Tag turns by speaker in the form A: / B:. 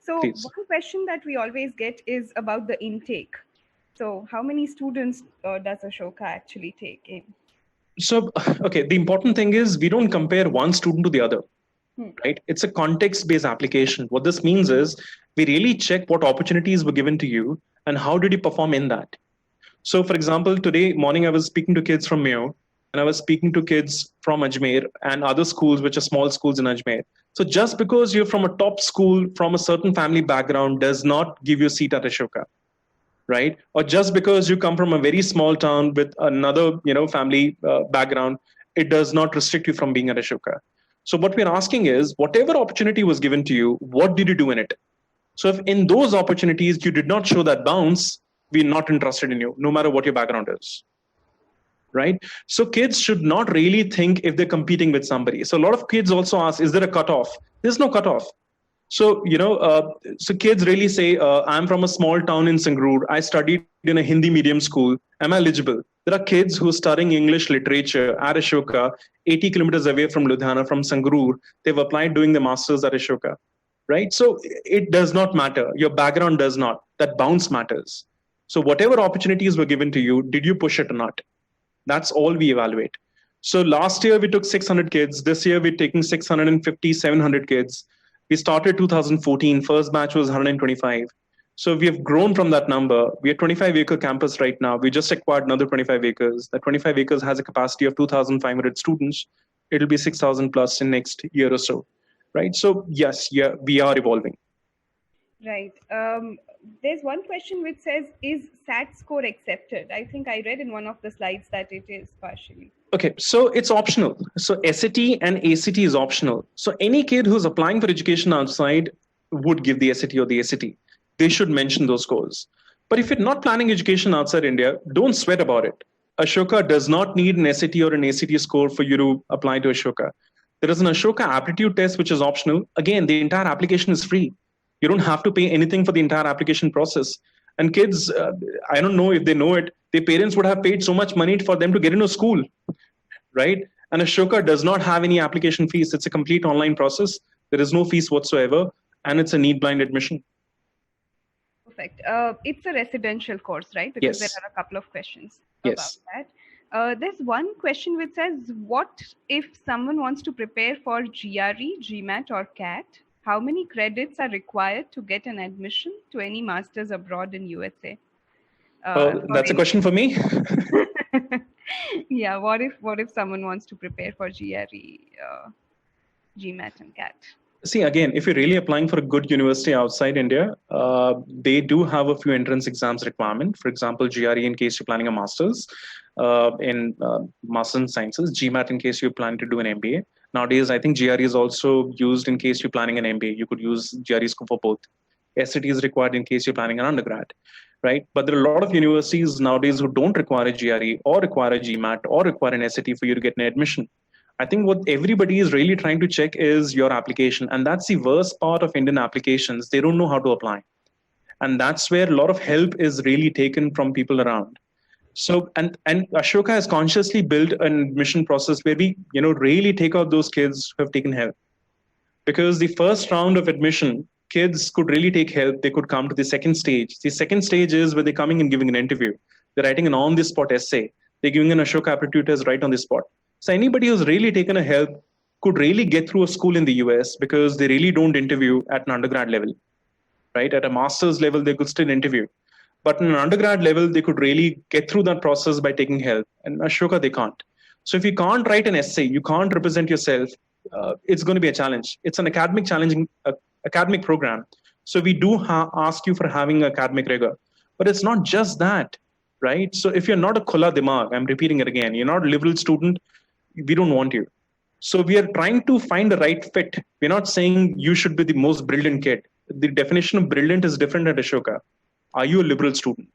A: So
B: Please.
A: one question that we always get is about the intake. So how many students does Ashoka actually take in?
B: So, okay, the important thing is we don't compare one student to the other,
A: Hmm.
B: right? It's a context-based application. What this means is we really check what opportunities were given to you and how did you perform in that. So, for example, today morning I was speaking to kids from Mayo and I was speaking to kids from Ajmer and other schools, which are small schools in Ajmer. So, just because you're from a top school from a certain family background does not give you a seat at Ashoka, right? Or just because you come from a very small town with another, family background, it does not restrict you from being at Ashoka. So, what we're asking is, whatever opportunity was given to you, what did you do in it? So if in those opportunities you did not show that bounce, we're not interested in you, no matter what your background is. Right? So kids should not really think if they're competing with somebody. So a lot of kids also ask, is there a cutoff? There's no cutoff. So, so kids really say, I'm from a small town in Sangrur. I studied in a Hindi medium school. Am I eligible? There are kids who are studying English literature at Ashoka, 80 kilometers away from Ludhiana, from Sangrur. They've applied doing the masters at Ashoka, right? So it does not matter. Your background does not. That bounce matters. So whatever opportunities were given to you, did you push it or not? That's all we evaluate. So last year we took 600 kids. This year we're taking 650, 700 kids. We started 2014. First batch was 125. So we have grown from that number. We're a 25-acre campus right now. We just acquired another 25 acres. That 25 acres has a capacity of 2,500 students. It'll be 6,000 plus in next year or so, right? So yes, yeah, we are evolving.
A: Right. There's one question which says, is SAT score accepted? I think I read in one of the slides that it is partially.
B: Okay, so it's optional. So SAT and ACT is optional. So any kid who's applying for education outside would give the SAT or the ACT. They should mention those scores. But if you're not planning education outside India, don't sweat about it. Ashoka does not need an SAT or an ACT score for you to apply to Ashoka. There is an Ashoka aptitude test, which is optional. Again, the entire application is free. You don't have to pay anything for the entire application process. And kids, I don't know if they know it, their parents would have paid so much money for them to get into school, right? And Ashoka does not have any application fees. It's a complete online process. There is no fees whatsoever, and it's a need-blind admission.
A: Perfect. It's a residential course, right?
B: Yes.
A: Because there are a couple of questions
B: Yes.
A: about that. There's one question which says, what if someone wants to prepare for GRE, GMAT or CAT? How many credits are required to get an admission to any masters abroad in USA?
B: That's a question for me.
A: Yeah. What if someone wants to prepare for GRE, GMAT and CAT?
B: See, again, if you're really applying for a good university outside India, they do have a few entrance exams requirement. For example, GRE in case you're planning a master's in Master's in Sciences, GMAT in case you're planning to do an MBA. Nowadays, I think GRE is also used in case you're planning an MBA. You could use GRE score for both. SAT is required in case you're planning an undergrad, right? But there are a lot of universities nowadays who don't require a GRE or require a GMAT or require an SAT for you to get an admission. I think what everybody is really trying to check is your application. And that's the worst part of Indian applications. They don't know how to apply. And that's where a lot of help is really taken from people around. So, and Ashoka has consciously built an admission process where we, really take out those kids who have taken help. Because the first round of admission, kids could really take help. They could come to the second stage. The second stage is where they're coming and giving an interview. They're writing an on-the-spot essay. They're giving an Ashoka aptitude test right on the spot. So anybody who's really taken a help could really get through a school in the US because they really don't interview at an undergrad level, right? At a master's level, they could still interview. But in an undergrad level, they could really get through that process by taking help. And Ashoka, they can't. So if you can't write an essay, you can't represent yourself, it's going to be a challenge. It's an academic academic program. So we do ask you for having academic rigor. But it's not just that, right? So if you're not a Khula Dimag, I'm repeating it again, you're not a liberal student, we don't want you. So we are trying to find the right fit. We're not saying you should be the most brilliant kid. The definition of brilliant is different at Ashoka. Are you a liberal student?